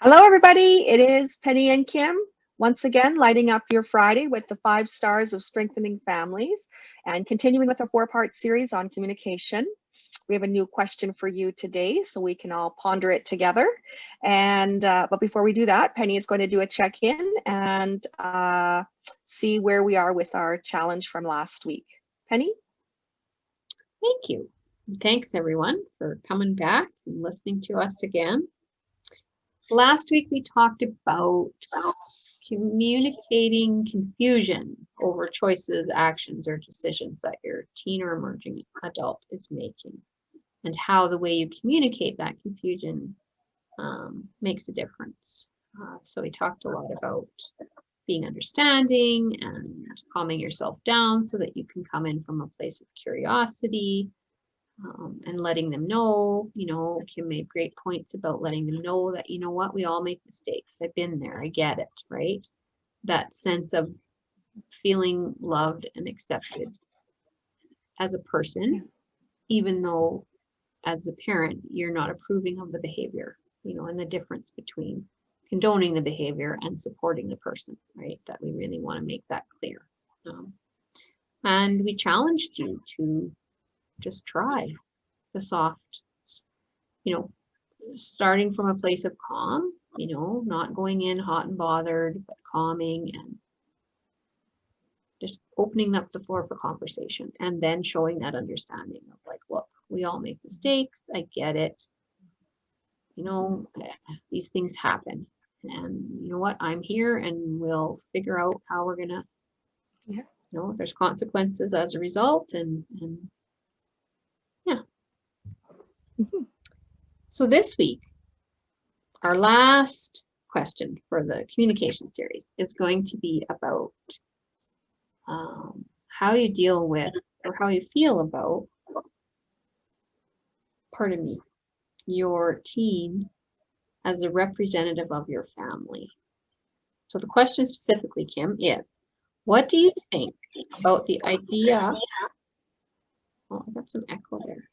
Hello, everybody. It is Penny and Kim once again lighting up your Friday with the 5 stars of strengthening families and continuing with a 4-part series on communication. We have a new question for you today, so we can all ponder it together. And but before we do that, Penny is going to do a check-in and see where we are with our challenge from last week. Penny? Thank you. Thanks everyone for coming back and listening to us again. Last week we talked about communicating confusion over choices, actions, or decisions that your teen or emerging adult is making, and how the way you communicate that confusion makes a difference. So we talked a lot about being understanding and calming yourself down so that you can come in from a place of curiosity. And letting them know, Kim made great points about letting them know that, you know what, we all make mistakes. I've been there. I get it, right? That sense of feeling loved and accepted as a person, even though as a parent, you're not approving of the behavior, and the difference between condoning the behavior and supporting the person, right? That we really want to make that clear. And we challenged you to just try the soft, starting from a place of calm, not going in hot and bothered, but calming and just opening up the floor for conversation, and then showing that understanding of like, look, we all make mistakes. I get it. These things happen. And you know what? I'm here and we'll figure out how we're going to, there's consequences as a result. And yeah. So this week, our last question for the communication series is going to be about how you deal with or how you feel about, your teen as a representative of your family. So the question specifically, Kim, is what do you think about the idea? Oh, I got some echo there.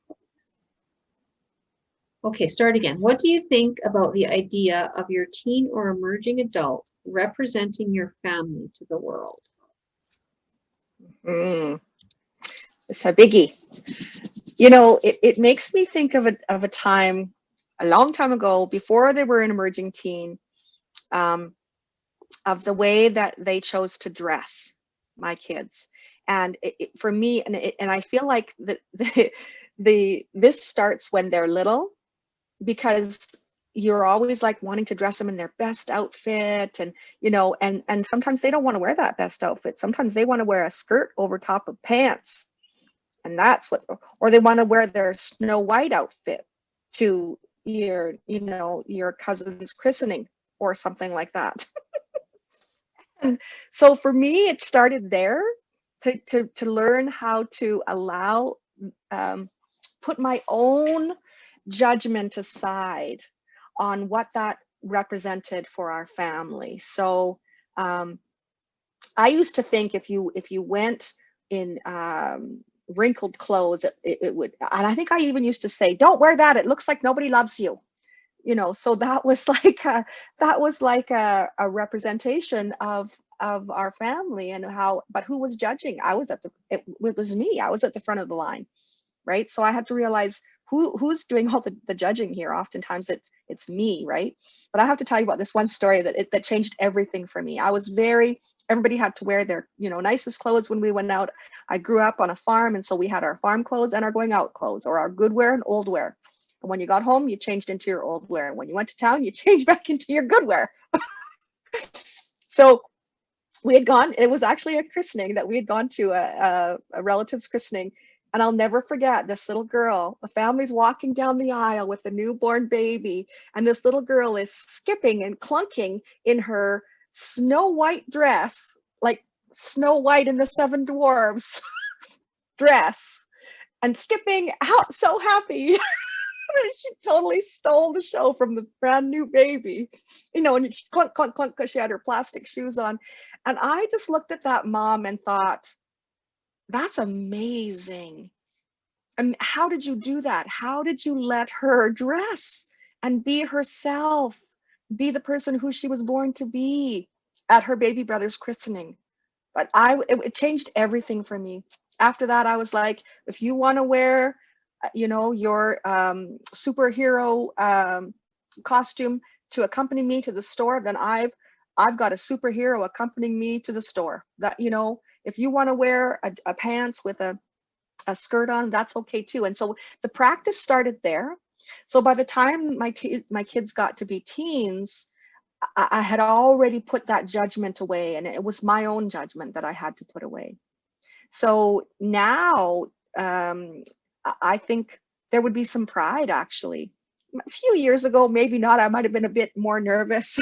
Okay, start again. What do you think about the idea of your teen or emerging adult representing your family to the world? It's a biggie. It makes me think of a time, a long time ago, before they were an emerging teen, of the way that they chose to dress, my kids. And for me, and I feel like this starts when they're little, because you're always like wanting to dress them in their best outfit, and and sometimes they don't want to wear that best outfit. Sometimes they want to wear a skirt over top of pants, and that's what, or they want to wear their Snow White outfit to your cousin's christening or something like that. And so for me, it started there, to learn how to allow, put my own judgment aside on what that represented for our family. So I used to think if you went in wrinkled clothes, it would, and I think I even used to say, don't wear that, it looks like nobody loves you. So that was like a representation of our family, and but who was judging? It was me. I was at the front of the line, right? So I had to realize who's doing all the judging here. Oftentimes it's me, right? But I have to tell you about this one story that changed everything for me. Everybody had to wear their nicest clothes when we went out. I grew up on a farm, and so we had our farm clothes and our going out clothes, or our good wear and old wear. And when you got home, you changed into your old wear. And when you went to town, you changed back into your good wear. So we had gone, it was actually a christening that we had gone to, a relative's christening. And I'll never forget this little girl. The family's walking down the aisle with the newborn baby. And this little girl is skipping and clunking in her Snow White dress, like Snow White in the Seven Dwarfs dress, and skipping out so happy. She totally stole the show from the brand new baby, and she clunk, clunk, clunk, because she had her plastic shoes on. And I just looked at that mom and thought, that's amazing. And how did you do that? How did you let her dress and be herself, be the person who she was born to be at her baby brother's christening. But it changed everything for me. After that, I was like, if you want to wear, your superhero costume to accompany me to the store, then I've got a superhero accompanying me to the store. That, if you want to wear a pants with a skirt on, that's okay too. And so the practice started there. So by the time my kids got to be teens, I had already put that judgment away, and it was my own judgment that I had to put away. So now, I think there would be some pride, actually. A few years ago, maybe not. I might have been a bit more nervous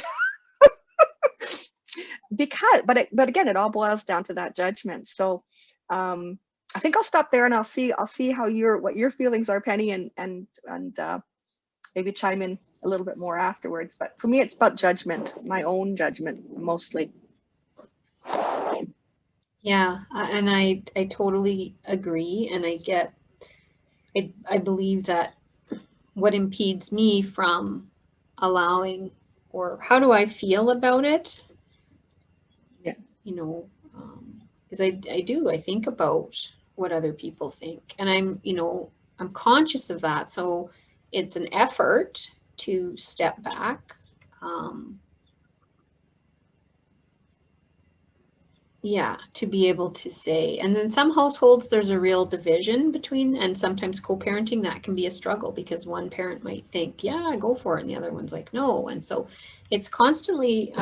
but again, it all boils down to that judgment. So I think I'll stop there, and I'll see how what your feelings are, Penny, and maybe chime in a little bit more afterwards. But for me, it's about judgment, my own judgment mostly. Yeah, and I totally agree, and I believe that what impedes me from allowing, or how do I feel about it? Yeah. Is I think about what other people think, and I'm conscious of that. So it's an effort to step back. Yeah, to be able to say, and then some households there's a real division between, and sometimes co-parenting, that can be a struggle because one parent might think, yeah, go for it, and the other one's like, no. And so it's constantly,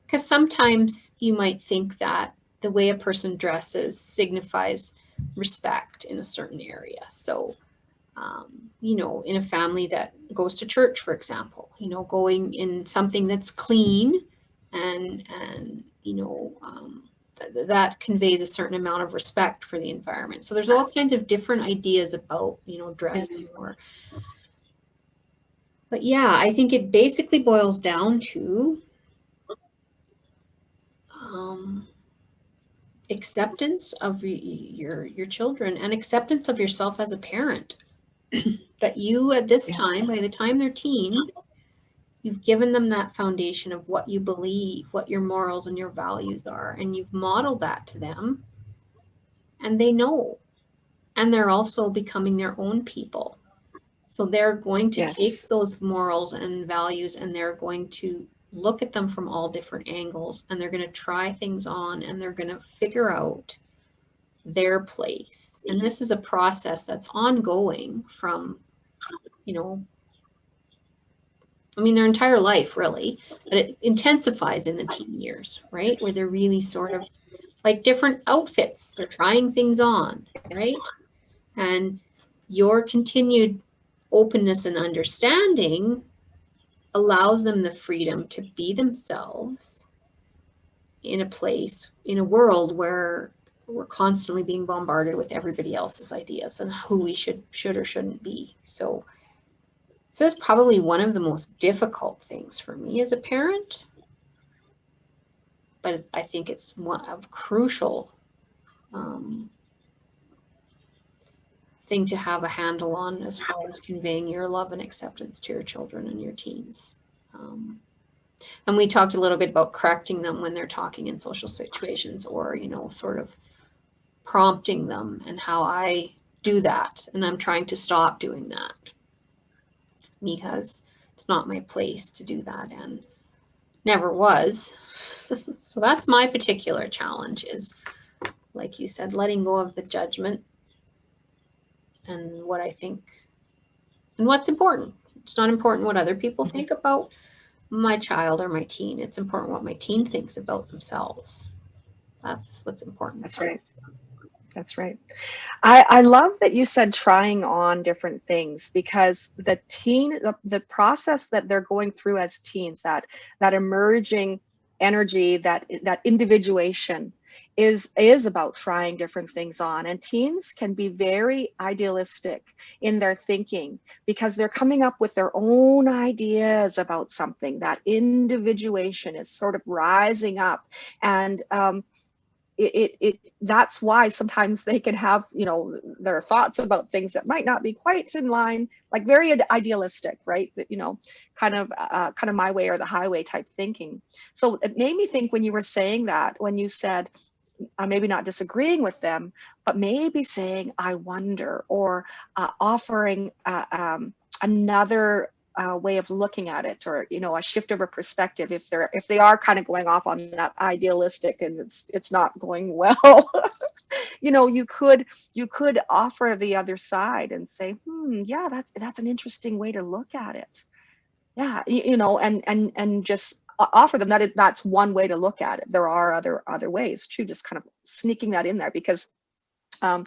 because sometimes you might think that the way a person dresses signifies respect in a certain area. So, in a family that goes to church, for example, going in something that's clean and that conveys a certain amount of respect for the environment. So there's all kinds of different ideas about, dressing but yeah, I think it basically boils down to acceptance of your children and acceptance of yourself as a parent. That you at this time, by the time they're teens, you've given them that foundation of what you believe, what your morals and your values are, and you've modeled that to them, and they know. And they're also becoming their own people. So they're going to take those morals and values, and they're going to look at them from all different angles, and they're going to try things on, and they're going to figure out their place. And this is a process that's ongoing from, their entire life, really, but it intensifies in the teen years, right? Where they're really sort of like different outfits. They're trying things on, right? And your continued openness and understanding allows them the freedom to be themselves in a world where we're constantly being bombarded with everybody else's ideas and who we should or shouldn't be. So this is probably one of the most difficult things for me as a parent, but I think it's one of crucial thing to have a handle on as far as conveying your love and acceptance to your children and your teens. And we talked a little bit about correcting them when they're talking in social situations, or, sort of prompting them, and how I do that. And I'm trying to stop doing that because it's not my place to do that, and never was. So that's my particular challenge, is, like you said, letting go of the judgment and what I think and what's important. It's not important what other people think about my child or my teen. It's important what my teen thinks about themselves. That's what's important. That's right. That's right. I love that you said trying on different things, because the process that they're going through as teens, that emerging energy, that individuation is about trying different things on. And teens can be very idealistic in their thinking, because they're coming up with their own ideas about something. That individuation is sort of rising up, and that's why sometimes they can have, you know, their thoughts about things that might not be quite in line, like very idealistic, right? That, you know, kind of my way or the highway type thinking. So it made me think when you were saying that, when you said maybe not disagreeing with them, but maybe saying, I wonder, or offering another way of looking at it, or, you know, a shift of a perspective if they are kind of going off on that idealistic and it's not going well. You know, you could offer the other side and say, yeah, that's an interesting way to look at it. Yeah, you know, and just offer them that that's one way to look at it. There are other ways too, just kind of sneaking that in there, because um,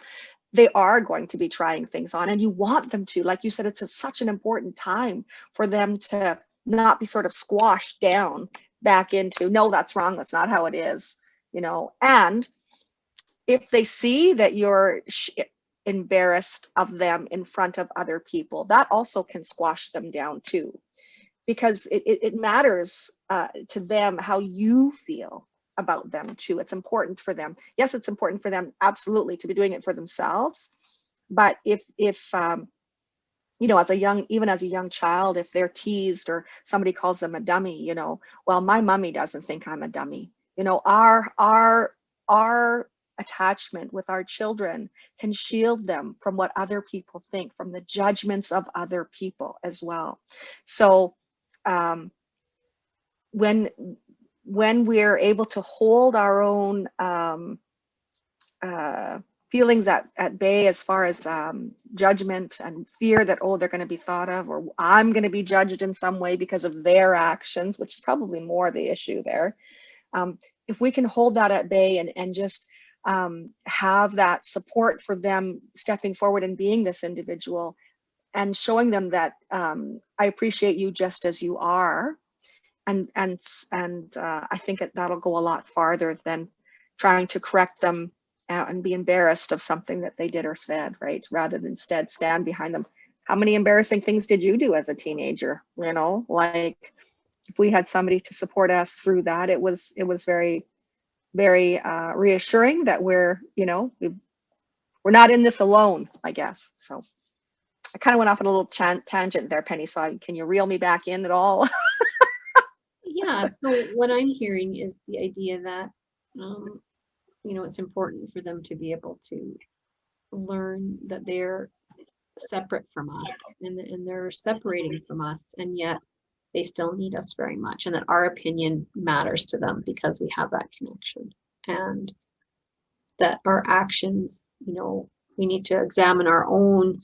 they are going to be trying things on, and you want them to, like you said, it's such an important time for them to not be sort of squashed down back into, no, that's wrong, that's not how it is, you know. And if they see that you're embarrassed of them in front of other people, that also can squash them down too, because it matters to them how you feel about them too. It's important for them. Yes, it's important for them, absolutely, to be doing it for themselves. But if you know, even as a young child, if they're teased or somebody calls them a dummy, you know, well, my mommy doesn't think I'm a dummy. You know, our attachment with our children can shield them from what other people think, from the judgments of other people as well. So um, when we're able to hold our own uh, feelings at bay, as far as judgment and fear that, oh, they're going to be thought of, or I'm going to be judged in some way because of their actions, which is probably more the issue there. If we can hold that at bay and just have that support for them stepping forward and being this individual, and showing them that I appreciate you just as you are, and I think that'll go a lot farther than trying to correct them and be embarrassed of something that they did or said, right? Rather than instead stand behind them. How many embarrassing things did you do as a teenager? You know, like if we had somebody to support us through that, it was very, very reassuring that we're, you know, we're not in this alone, I guess. So I kind of went off on a little tangent there, Penny. So can you reel me back in at all? Yeah, so what I'm hearing is the idea that, you know, it's important for them to be able to learn that they're separate from us, and they're separating from us, and yet they still need us very much, and that our opinion matters to them because we have that connection, and that our actions, you know, we need to examine our own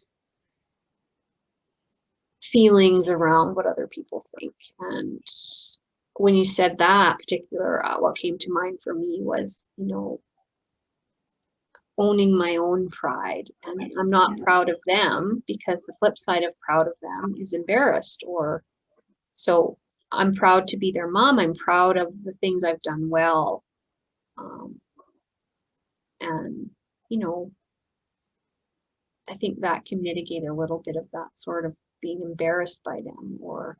feelings around what other people think. And when you said that particular, what came to mind for me was, you know, owning my own pride. And I'm not proud of them, because the flip side of proud of them is embarrassed. Or so I'm proud to be their mom. I'm proud of the things I've done well. And, you know, I think that can mitigate a little bit of that sort of being embarrassed by them. Or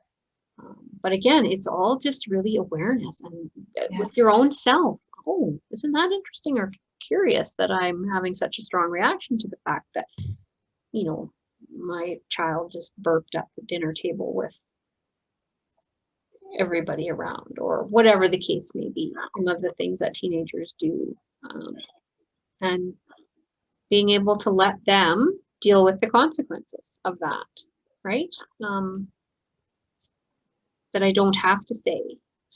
but again, it's all just really awareness, and with your own self. Oh, isn't that interesting or curious that I'm having such a strong reaction to the fact that, you know, my child just burped at the dinner table with everybody around, or whatever the case may be, some of the things that teenagers do. And being able to let them deal with the consequences of that, right? That I don't have to say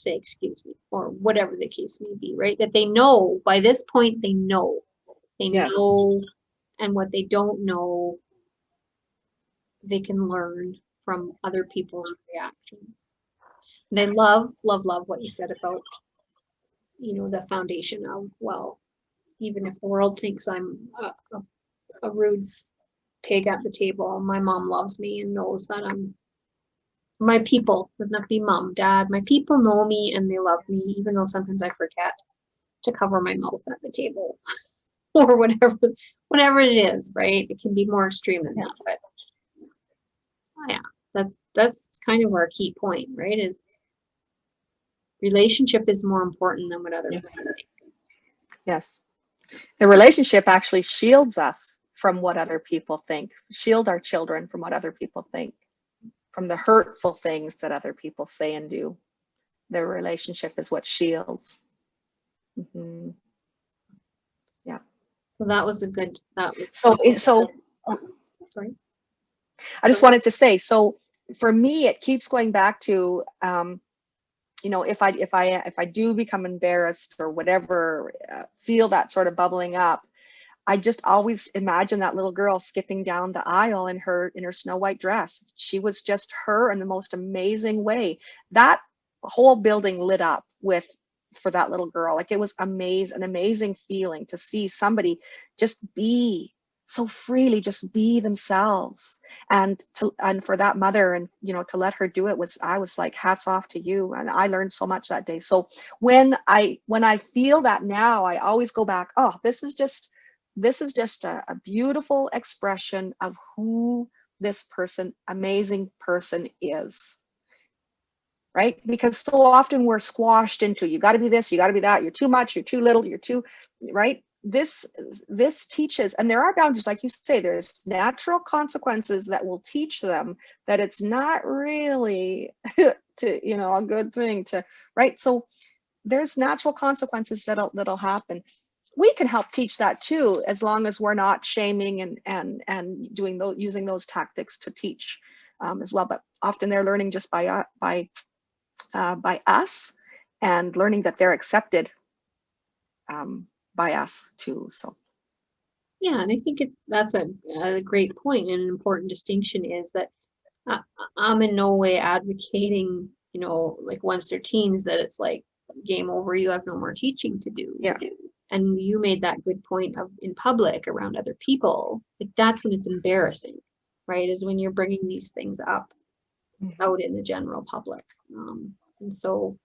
excuse me, or whatever the case may be, right? That they know, by this point they know. They Yes. know, and what they don't know, they can learn from other people's reactions. And I love what you said about, you know, the foundation of, well, even if the world thinks I'm a rude pig at the table, my mom loves me and knows that I'm my people. Doesn't have to be mom, dad. My people know me and they love me, even though sometimes I forget to cover my mouth at the table or whatever it is, right? It can be more extreme than that, but oh yeah, that's kind of our key point, right? Is relationship is more important than what other people think. Yes. The relationship actually shields us from what other people think, shield our children from what other people think, from the hurtful things that other people say and do. The relationship is what shields. Mm-hmm. Yeah. So that was a good, that was. So Sorry. I just wanted to say, so for me, it keeps going back to, you know, if I do become embarrassed or whatever, feel that sort of bubbling up, I just always imagine that little girl skipping down the aisle in her Snow White dress. She was just her in the most amazing way. That whole building lit up with, for that little girl. Like, it was an amazing feeling to see somebody just be so freely, just be themselves. And for that mother, and you know, to let her do it, I was like, hats off to you. And I learned so much that day. So when I feel that now, I always go back, oh, this is just a beautiful expression of who this person, amazing person, is. Right? Because so often we're squashed into, you got to be this, you got to be that, you're too much, you're too little, you're too, right? This teaches, and there are boundaries, like you say, there's natural consequences that will teach them that it's not really to, you know, a good thing to, right? So there's natural consequences that'll happen. We can help teach that too, as long as we're not shaming and doing those, using those tactics to teach as well. But often they're learning just by us, and learning that they're accepted by us too. So Yeah, and I think that's a great point, and an important distinction is that I'm in no way advocating, you know, like once they're teens, that it's like game over, you have no more teaching to do. yeah. And you made that good point of in public around other people, like that's when it's embarrassing, right? Is when you're bringing these things up out in the general public. And so,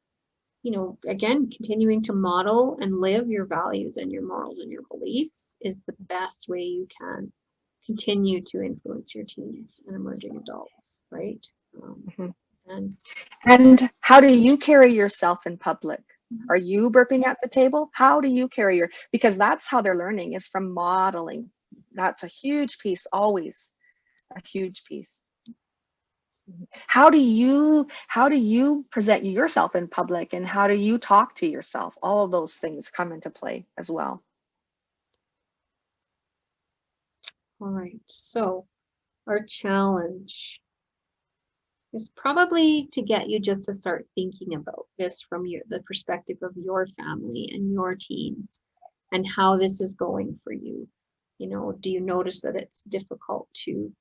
you know, again, continuing to model and live your values and your morals and your beliefs is the best way you can continue to influence your teens and emerging adults, right? And how do you carry yourself in public? Are you burping at the table? How do you carry because that's how they're learning, is from modeling. That's a huge piece, always a huge piece. How do you present yourself in public, and how do you talk to yourself? All of those things come into play as well. All right, so our challenge is probably to get you just to start thinking about this from the perspective of your family and your teens and how this is going for you. You know, do you notice that it's difficult to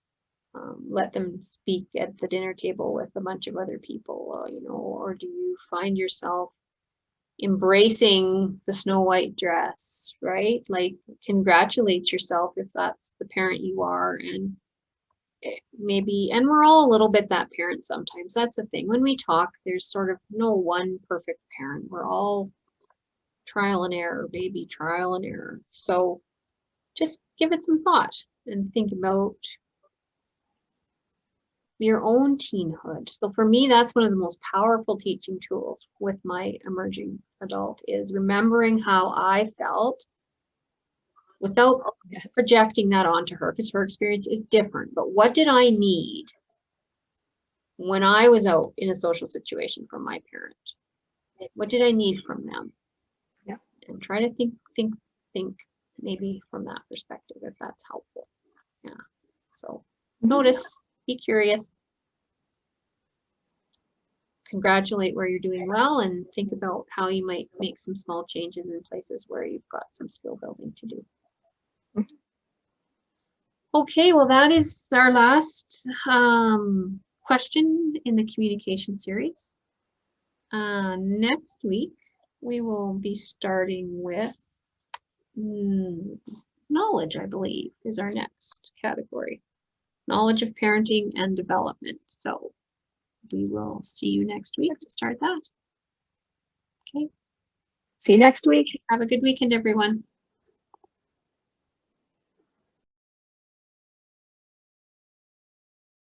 let them speak at the dinner table with a bunch of other people, you know, or do you find yourself embracing the Snow White dress, right? Like, congratulate yourself if that's the parent you are, and maybe, and we're all a little bit that parent sometimes. That's the thing. When we talk, there's sort of no one perfect parent. We're all trial and error, baby, trial and error. So just give it some thought and think about your own teenhood. So for me, that's one of the most powerful teaching tools with my emerging adult, is remembering how I felt without projecting that onto her, because her experience is different. But what did I need when I was out in a social situation from my parent? What did I need from them? Yeah. And try to think maybe from that perspective, if that's helpful. Yeah. So notice, be curious, congratulate where you're doing well, and think about how you might make some small changes in places where you've got some skill building to do. Okay, well, that is our last question in the communication series. Next week, we will be starting with knowledge, I believe, is our next category. Knowledge of parenting and development. So we will see you next week to start that. Okay. See you next week. Have a good weekend, everyone.